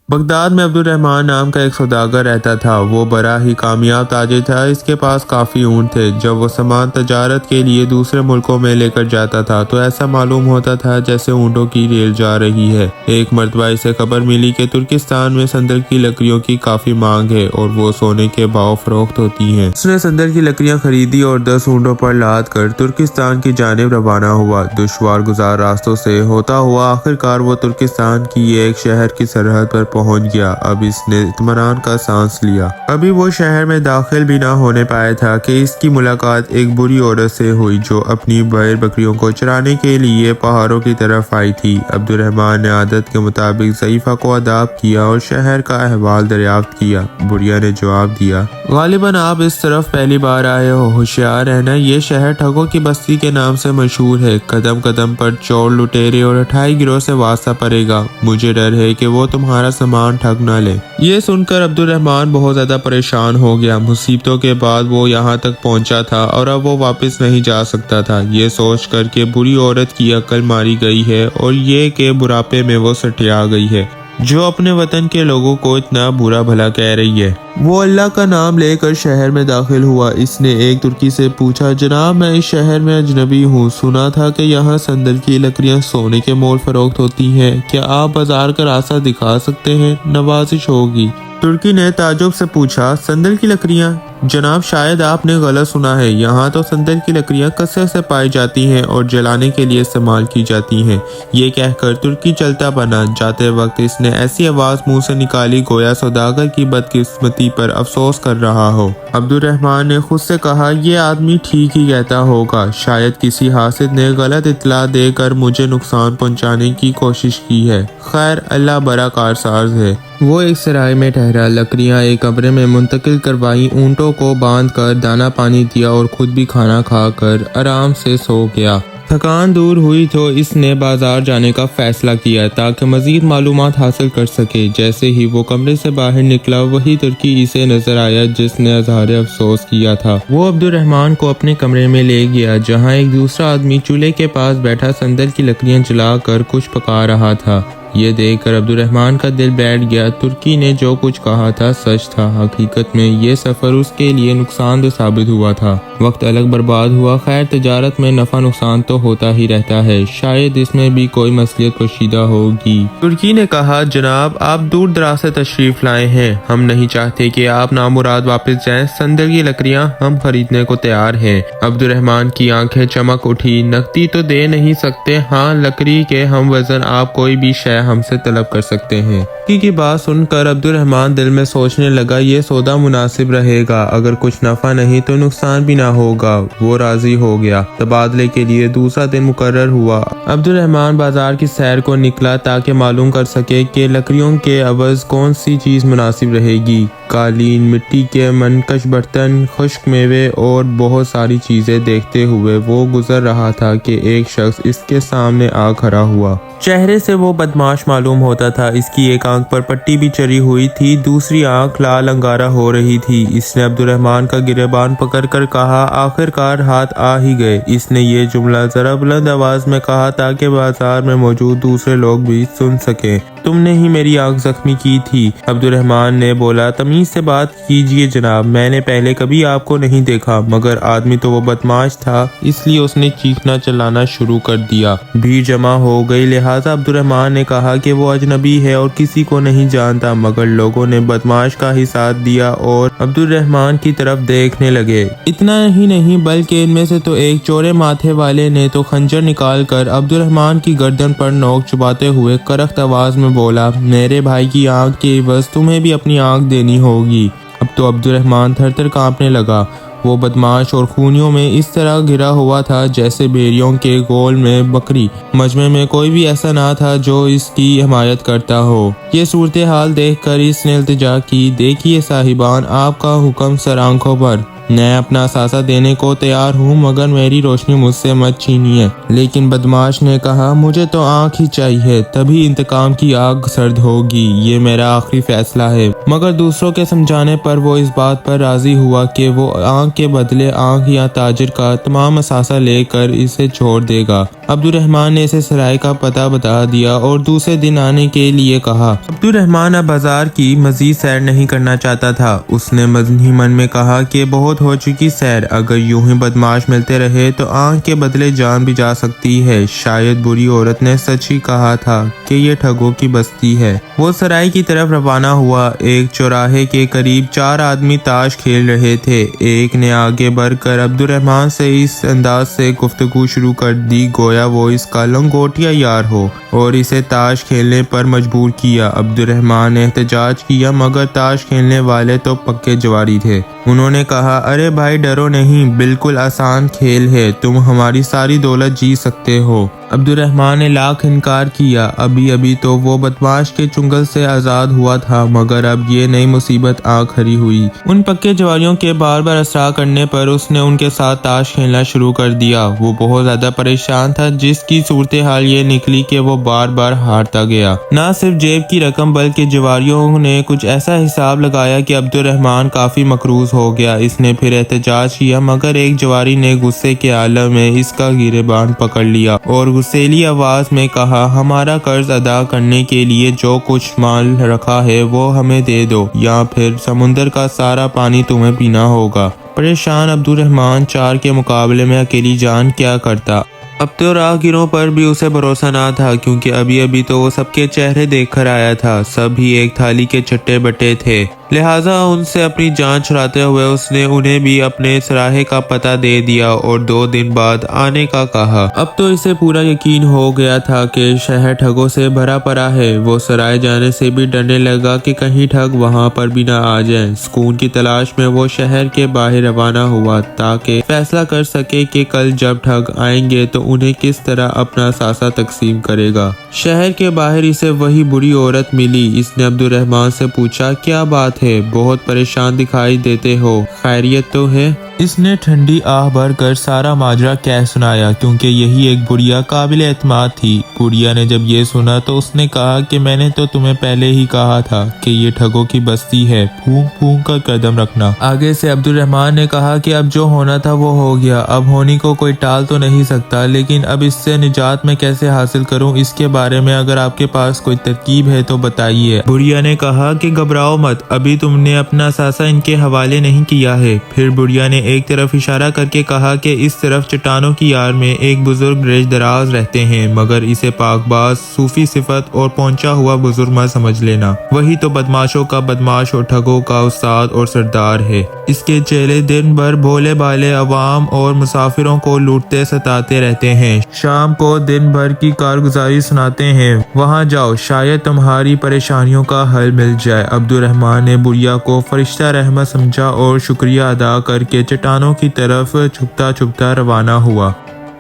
Baghdad में Abdurrahman नाम का एक सौदागर रहता था। वो बड़ा ही कामयाब ताजिर था। इसके पास काफ़ी ऊँट थे। जब वो सामान तजारत के लिए दूसरे मुल्कों में लेकर जाता था तो ऐसा मालूम होता था जैसे ऊँटों की रेल जा रही है। एक मरतबा इसे खबर मिली कि तुर्किस्तान में संदल की लकड़ियों की काफ़ी मांग है और वो सोने के भाव फरोख्त होती हैं। उसने संदल की लकड़ियाँ खरीदी और 10 ऊँटों पर लाद कर तुर्किस्तान की जानिब रवाना हुआ। दुश्वार गुजार रास्तों से होता हुआ आखिरकार वो तुर्किस्तान की एक शहर की सरहद पर पहुंच गया। अब इसने इत्मीनान का सांस लिया। अभी वो शहर में दाखिल भी ना होने पाया था कि इसकी मुलाकात एक बुरी औरत से हुई जो अपनी बैल बकरियों को चराने के लिए पहाड़ों की तरफ आई थी। अब्दुर्रहमान ने आदत के मुताबिक ज़ईफा को अदाब किया और शहर का अहवाल दरियाफ्त किया। बुढ़िया ने जवाब दिया, गालिबन आप इस तरफ पहली बार आए हो, होशियार रहना, ये शहर ठगों की बस्ती के नाम से मशहूर है। कदम कदम पर चोर, लुटेरे और हठाई गिरोह से वास्ता पड़ेगा। मुझे डर है कि वो तुम्हारा सामान ठग ना ले। ये सुनकर अब्दुर्रहमान बहुत ज्यादा परेशान हो गया। मुसीबतों के बाद वो यहाँ तक पहुँचा था और अब वो वापस नहीं जा सकता था। ये सोच कर के बुरी औरत की अकल मारी गई है और ये कि बुढ़ापे में वो सठिया गई है जो अपने वतन के लोगों को इतना बुरा भला कह रही है। वो अल्लाह का नाम लेकर शहर में दाखिल हुआ। इसने एक तुर्की से पूछा, जनाब मैं इस शहर में अजनबी हूँ, सुना था कि यहाँ संदल की लकड़ियाँ सोने के मोल फरोख्त होती हैं, क्या आप बाजार का रास्ता दिखा सकते हैं, नवाजिश होगी। तुर्की ने ताजुब से पूछा, संदल की लकड़ियाँ? जनाब शायद आपने गलत सुना है, यहाँ तो संदल की लकड़ियाँ कसरत से पाई जाती हैं और जलाने के लिए इस्तेमाल की जाती हैं। ये कहकर तुर्की चलता बना। जाते वक्त इसने ऐसी आवाज़ मुंह से निकाली गोया सौदागर की बदकिस्मती पर अफसोस कर रहा हो। अब्दुर्रहमान ने खुद से कहा, ये आदमी ठीक ही कहता होगा, शायद किसी हासिद ने गलत इत्तला देकर मुझे नुकसान पहुँचाने की कोशिश की है। खैर अल्लाह बड़ा कारसाज है। वो एक सराय में ठहरा, लकड़ियाँ एक कमरे में मुंतकिल करवाई, ऊँटों को बांध कर दाना पानी दिया और खुद भी खाना खाकर आराम से सो गया। थकान दूर हुई तो इसने बाजार जाने का फैसला किया ताकि मजीद मालूमात हासिल कर सके। जैसे ही वो कमरे से बाहर निकला वही तुर्की इसे नजर आया जिसने अज़हार अफसोस किया था। वो अब्दुर्रहमान को अपने कमरे में ले गया जहाँ एक दूसरा आदमी चूल्हे के पास बैठा संदल की लकड़ियाँ जलाकर कुछ पका रहा था। ये देखकर अब्दुर्रहमान का दिल बैठ गया। तुर्की ने जो कुछ कहा था सच था। हकीकत में ये सफ़र उसके लिए नुकसानदेह साबित हुआ था। वक्त अलग बर्बाद हुआ। खैर तिजारत में नफा नुकसान तो होता ही रहता है, शायद इसमें भी कोई मसलियत पोशीदा होगी। तुर्की ने कहा, जनाब आप दूर दराज से तशरीफ लाए हैं, हम नहीं चाहते कि आप नामुराद वापस जाएं। संदल की लकड़ियाँ हम खरीदने को तैयार हैं। अब्दुर्रहमान की आंखें चमक उठी। नकदी तो दे नहीं सकते, हाँ लकड़ी के हम वजन आप कोई भी शय हमसे तलब कर सकते हैं। की बात सुनकर अब्दुर्रहमान दिल में सोचने लगा, ये सौदा मुनासिब रहेगा, अगर कुछ नफा नहीं तो नुकसान भी ना होगा। वो राजी हो गया। तबादले के लिए दूसरा दिन मुकर्रर हुआ। अब्दुर्रहमान बाजार की सैर को निकला ताकि मालूम कर सके कि लकड़ियों के अवज कौन सी चीज मुनासिब रहेगी। कालीन, मिट्टी के मनकश बर्तन, खुश्क मेवे और बहुत सारी चीजें देखते हुए वो गुजर रहा था कि एक शख्स इसके सामने आ खड़ा हुआ। चेहरे से वो बदमाश मालूम होता था। इसकी एक आंख पर पट्टी भी चढ़ी हुई थी, दूसरी आंख लाल अंगारा हो रही थी। इसने अब्दुर्रहमान का गिरेबान पकड़कर कहा, आखिरकार हाथ आ ही गए। इसने ये जुमला जरा बुलंद आवाज में कहा ताकि बाजार में मौजूद दूसरे लोग भी सुन सकें। तुमने ही मेरी आंख जख्मी की थी। अब्दुर्रहमान ने बोला, तमीज से बात कीजिए जनाब, मैंने पहले कभी आपको नहीं देखा। मगर आदमी तो वो बदमाश था, इसलिए उसने चीखना चिल्लाना शुरू कर दिया। भीड़ जमा हो गई, लिहाजा अब्दुर्रहमान ने कहा कि वो अजनबी है और किसी को नहीं जानता। मगर लोगों ने बदमाश का ही साथ दिया और अब्दुर्रहमान की तरफ देखने लगे। इतना ही नहीं बल्कि इनमें से तो एक चौड़े माथे वाले ने तो खंजर निकाल कर अब्दुर्रहमान की गर्दन पर नोक चुबाते हुए करख्त आवाज में बोला, मेरे भाई की आंख के एवज तुम्हें भी अपनी आंख देनी होगी। अब तो अब्दुर्रहमान थर थर कांपने लगा। वो बदमाश और खूनियों में इस तरह घिरा हुआ था जैसे भेड़ियों के गोल में बकरी। मजमे में कोई भी ऐसा ना था जो इसकी हिमायत करता हो। ये सूरत हाल देख कर इसने इल्तिजा की, देखिए साहिबान, आपका हुक्म सर आंखों पर। मैं अपना असासा देने को तैयार हूँ, मगर मेरी रोशनी मुझसे मत छीनिए। लेकिन बदमाश ने कहा, मुझे तो आँख ही चाहिए, तभी इंतकाम की आग सर्द होगी। ये मेरा आखिरी फैसला है। मगर दूसरों के समझाने पर वो इस बात पर राजी हुआ कि वो आँख के बदले आँख या ताजिर का तमाम असासा लेकर इसे छोड़ देगा। अब्दुर्रहमान ने इसे सराय का पता बता दिया और दूसरे दिन आने के लिए कहा। अब्दुर्रहमान अब बाजार की मजीद सैर नहीं करना चाहता था। उसने ही मन में कहा कि बहुत हो चुकी सैर, अगर यूं ही बदमाश मिलते रहे तो आंख के बदले जान भी जा सकती है। शायद बुरी औरत ने सच ही कहा था कि ये ठगों की बस्ती है। वो सराय की तरफ रवाना हुआ। एक चौराहे के करीब 4 आदमी ताश खेल रहे थे। एक ने आगे बढ़कर अब्दुर्रहमान से इस अंदाज से गुफ्तगू शुरू कर दी गोया वो इसका लंगोटिया यार हो और इसे ताश खेलने पर मजबूर किया। अब्दुर्रहमान ने एहतजाज किया, मगर ताश खेलने वाले तो पक्के जवारी थे। उन्होंने कहा, अरे भाई डरो नहीं, बिल्कुल आसान खेल है, तुम हमारी सारी दौलत जीत सकते हो। अब्दुर्रहमान ने लाख इनकार किया। अभी अभी तो वो बदमाश के चुंगल से आज़ाद हुआ था, मगर अब ये नई मुसीबत आ खड़ी हुई। उन पक्के जवारियों के बार बार असरा करने पर उसने उनके साथ ताश खेलना शुरू कर दिया। वो बहुत ज्यादा परेशान था, जिसकी सूरत हाल ये निकली कि वो बार बार हारता गया। न सिर्फ जेब की रकम बल्कि जवारियों ने कुछ ऐसा हिसाब लगाया कि अब्दुर्रहमान काफी मकरूज हो गया। इसने फिर एहतजाज किया, मगर एक जवारी ने गुस्से के आलम में इसका गिरेबान पकड़ लिया और गुस्सेली आवाज में कहा, हमारा कर्ज अदा करने के लिए जो कुछ माल रखा है वो हमें दे दो, या फिर समुंदर का सारा पानी तुम्हें पीना होगा। परेशान अब्दुर्रहमान 4 के मुकाबले में अकेली जान क्या करता। अब तो राहगीरों पर भी उसे भरोसा ना था, क्योंकि अभी अभी तो वो सबके चेहरे देख कर आया था। सब ही एक थाली के चट्टे बट्टे थे, लिहाजा उनसे अपनी जान छुड़ाते हुए उसने उन्हें भी अपने सराहे का पता दे दिया और 2 दिन बाद आने का कहा। अब तो इसे पूरा यकीन हो गया था कि शहर ठगों से भरा पड़ा है। वो सराय जाने से भी डरने लगा कि कहीं ठग वहां पर भी ना आ जाए। सुकून की तलाश में वो शहर के बाहर रवाना हुआ ताकि फैसला कर सके कि कल जब ठग आएंगे तो उन्हें किस तरह अपना सासा तकसीम करेगा। शहर के बाहर इसे वही बुरी औरत मिली। इसने अब्दुर्रहमान से पूछा, क्या बात है, बहुत परेशान दिखाई देते हो, खैरियत तो है? इसने ठंडी आह भरकर सारा माजरा कह सुनाया, क्योंकि यही एक बुढ़िया काबिल एतमाद थी। बुढ़िया ने जब ये सुना तो उसने कहा कि मैंने तो तुम्हें पहले ही कहा था कि ये ठगों की बस्ती है, फूंक फूंक कर कदम रखना। आगे से अब्दुर्रहमान ने कहा कि अब जो होना था वो हो गया, अब होने को कोई टाल तो नहीं सकता, लेकिन अब इससे निजात मैं कैसे हासिल करूं, इसके बारे में अगर आपके पास कोई तरकीब है तो बताइए। बुढ़िया ने कहा कि घबराओ मत, अभी तुमने अपना सासा इनके हवाले नहीं किया है। फिर बुढ़िया ने एक तरफ इशारा करके कहा कि इस तरफ चट्टानों की यार में एक बुजुर्ग रेश दराज रहते हैं, मगर इसे पाकबाज, सूफी सिफत और पहुंचा हुआ बुजुर्ग मत समझ लेना। वही तो बदमाशों का बदमाश और ठगों का उस्ताद और सरदार है। इसके चेले दिन भर भोले भाले अवाम और मुसाफिरों को लूटते सताते रहते हैं। शाम को दिन भर की कारगुजारी सुनाते हैं। वहां जाओ, शायद तुम्हारी परेशानियों का हल मिल जाए। अब्दुर्रहमान ने बुढ़िया को फरिश्ता रहमत समझा और शुक्रिया अदा करके चट्टानों की तरफ छुपता छुपता रवाना हुआ।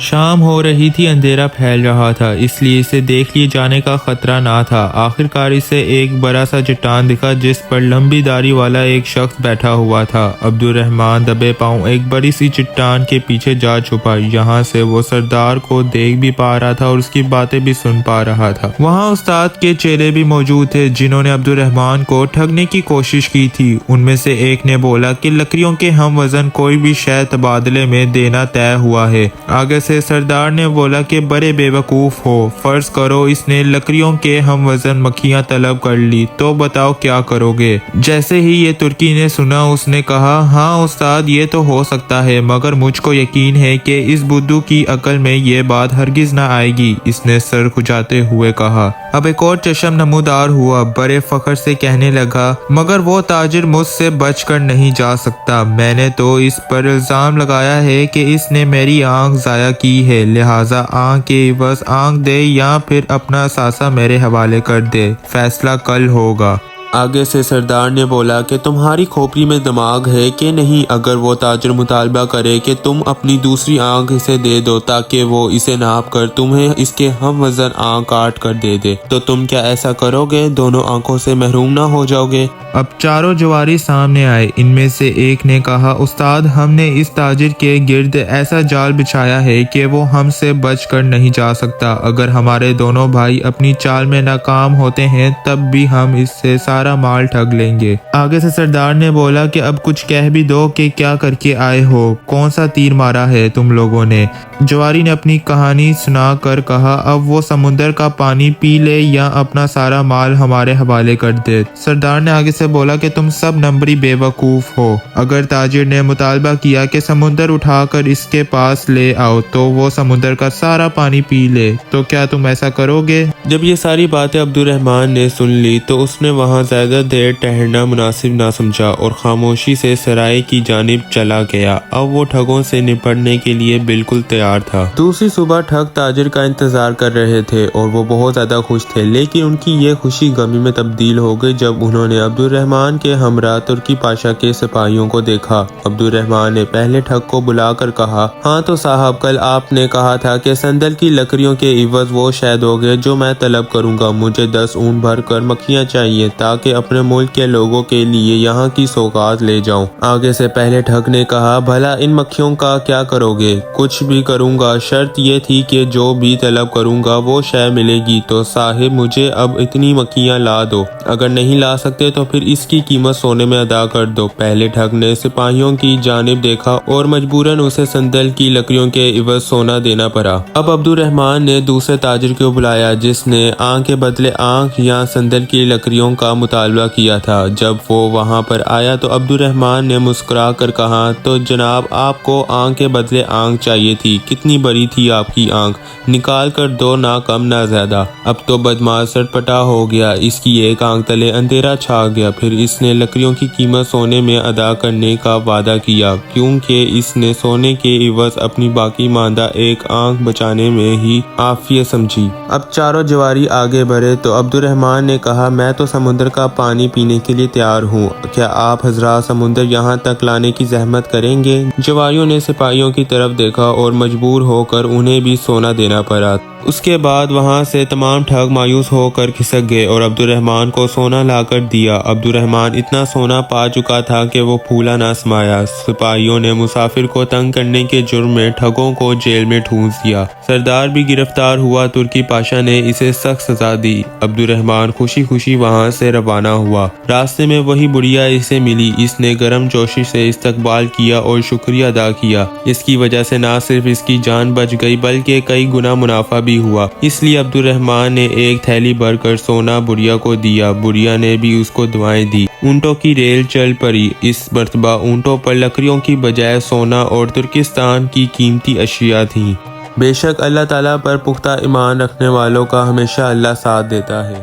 शाम हो रही थी, अंधेरा फैल रहा था, इसलिए इसे देख लिए जाने का खतरा ना था। आखिरकार इसे एक बड़ा सा चट्टान दिखा जिस पर लंबी दाढ़ी वाला एक शख्स बैठा हुआ था। अब्दुर्रहमान दबे पांव एक बड़ी सी चट्टान के पीछे जा छुपा। यहाँ से वो सरदार को देख भी पा रहा था और उसकी बातें भी सुन पा रहा था। वहाँ उस्ताद के चेले भी मौजूद थे जिन्होंने अब्दुर्रहमान को ठगने की कोशिश की थी। उनमें से एक ने बोला कि लकड़ियों के हम वजन कोई भी शय तबादले में देना तय हुआ है। आगे से सरदार ने बोला कि बड़े बेवकूफ हो, फर्ज करो इसने लकड़ियों के हम वजन मक्खियां तलब कर ली, तो बताओ क्या करोगे? जैसे ही ये तुर्की ने सुना उसने कहा, हाँ उस्ताद ये तो हो सकता है, मगर मुझको यकीन है कि इस बुद्धू की अकल में ये बात हरगिज ना आएगी। इसने सर खुजाते हुए कहा। अब एक और चश्म नमूदार हुआ, बड़े फख्र से कहने लगा, मगर वो ताजिर मुझसे बचकर नहीं जा सकता। मैंने तो इस पर इल्जाम लगाया है कि इसने मेरी आंख जाया की है, लिहाजा आंख के बस आंख दे या फिर अपना सासा मेरे हवाले कर दे, फैसला कल होगा। آگے سے سردار نے بولا کہ تمہاری کھوپڑی میں دماغ ہے کہ نہیں؟ اگر وہ تاجر مطالبہ کرے کہ تم اپنی دوسری آنکھ اسے دے دو تاکہ وہ اسے ناپ کر تمہیں اس کے ہم وزن آنکھ کاٹ کر دے دے تو تم کیا ایسا کرو گے؟ دونوں آنکھوں سے محروم نہ ہو جاؤ گے؟ اب چاروں جواری سامنے آئے۔ ان میں سے ایک نے کہا، استاد ہم نے اس تاجر کے گرد ایسا جال بچھایا ہے کہ وہ ہم سے بچ کر نہیں جا سکتا۔ اگر ہمارے دونوں بھائی اپنی چال میں ناکام ہوتے ہیں تب بھی ہم اس سے سارا مال ٹھگ لیں گے۔ آگے سے سردار نے بولا کہ اب کچھ کہہ بھی دو کہ کیا کر کے آئے ہو، کون سا تیر مارا ہے تم لوگوں نے؟ جواری نے اپنی کہانی سنا کر کہا، اب وہ سمندر کا پانی پی لے یا اپنا سارا مال ہمارے حوالے کر دے۔ سردار نے آگے سے بولا کہ تم سب نمبری بے وقوف ہو۔ اگر تاجر نے مطالبہ کیا کہ سمندر اٹھا کر اس کے پاس لے آؤ تو وہ سمندر کا سارا پانی پی لے تو کیا تم ایسا کرو گے؟ جب یہ ساری باتیں عبد الرحمن نے سن لی تو اس نے وہاں زیادہ دیر ٹھہرنا مناسب نہ سمجھا اور خاموشی سے سرائے کی جانب چلا گیا۔ اب وہ ٹھگوں سے نپٹنے کے لیے بالکل تیار تھا۔ دوسری صبح ٹھگ تاجر کا انتظار کر رہے تھے اور وہ بہت زیادہ خوش تھے، لیکن ان کی یہ خوشی غمی میں تبدیل ہو گئی جب انہوں نے عبد الرحمن کے ہمراہ ترکی پاشا کے سپاہیوں کو دیکھا۔ عبد الرحمن نے پہلے ٹھگ کو بلا کر کہا، ہاں تو صاحب، کل آپ نے کہا تھا کہ سندل کی لکڑیوں کے عوض وہ شے دو گے جو میں طلب کروں گا۔ مجھے 10 اونٹ بھر کر مکھیاں چاہیے تاکہ اپنے ملک کے لوگوں کے لیے یہاں کی سوغات لے جاؤں۔ آگے سے پہلے ٹھگ نے کہا، بھلا ان مکھیوں کا کیا کرو گے؟ کچھ بھی کروں گا، شرط یہ تھی کہ جو بھی طلب کروں گا وہ شے ملے گی۔ تو صاحب مجھے اب اتنی مکھیاں لا دو، اگر نہیں لا سکتے تو پھر اس کی قیمت سونے میں ادا کر دو۔ پہلے ٹھگ نے سپاہیوں کی جانب دیکھا اور مجبوراً اسے سندل کی لکڑیوں کے عوض سونا دینا پڑا۔ اب عبد الرحمن نے دوسرے تاجر کو بلایا جس نے آنکھ کے بدلے آنکھ یا سندل کی لکڑیوں کا مطالبہ کیا تھا۔ جب وہ وہاں پر آیا تو عبد الرحمن نے مسکرا کر کہا، تو جناب آپ کو آنکھ کے بدلے آنکھ چاہیے تھی، کتنی بڑی تھی آپ کی آنکھ؟ نکال کر دو، نہ کم نہ زیادہ۔ اب تو بدماش سٹپٹا ہو گیا، اس کی ایک آنکھ تلے اندھیرا چھا گیا۔ پھر اس نے لکڑیوں کی قیمت سونے میں ادا کرنے کا وعدہ کیا کیونکہ اس نے سونے کے عوض اپنی باقی ماندہ ایک آنکھ بچانے میں ہی عافیت سمجھی۔ اب چاروں جواری آگے بڑھے تو عبد الرحمن نے کہا، میں تو سمندر کا پانی پینے کے لیے تیار ہوں، کیا آپ حضرات سمندر یہاں تک لانے کی زحمت کریں گے؟ جواریوں نے سپاہیوں کی طرف دیکھا اور مجبور ہو کر انہیں بھی سونا دینا پڑا۔ اس کے بعد وہاں سے تمام ٹھگ مایوس ہو کر کھسک گئے اور عبد الرحمن کو سونا لا کر دیا۔ عبد الرحمن اتنا سونا پا چکا تھا کہ وہ پھولا نہ سمایا۔ سپاہیوں نے مسافر کو تنگ کرنے کے جرم میں ٹھگوں کو جیل میں ٹھونس دیا۔ سردار بھی گرفتار ہوا، ترکی پاشا نے اسے سخت سزا دی۔ عبد الرحمن خوشی خوشی وہاں سے روانہ ہوا۔ راستے میں وہی بڑھیا اسے ملی، اس نے گرم جوشی سے استقبال کیا اور شکریہ ادا کیا۔ اس کی وجہ سے نہ صرف اس کی جان بچ گئی بلکہ کئی گنا منافع بھی ہوا۔ اس لیے عبد الرحمن نے ایک تھیلی بھر کر سونا بڑھیا کو دیا۔ بڑھیا نے بھی اس کو دعائیں دی۔ اونٹوں کی ریل چل پڑی۔ اس مرتبہ اونٹوں پر لکڑیوں کی بجائے سونا اور ترکستان کی قیمتی اشیاء تھیں۔ بے شک اللہ تعالیٰ پر پختہ ایمان رکھنے والوں کا ہمیشہ اللہ ساتھ دیتا ہے۔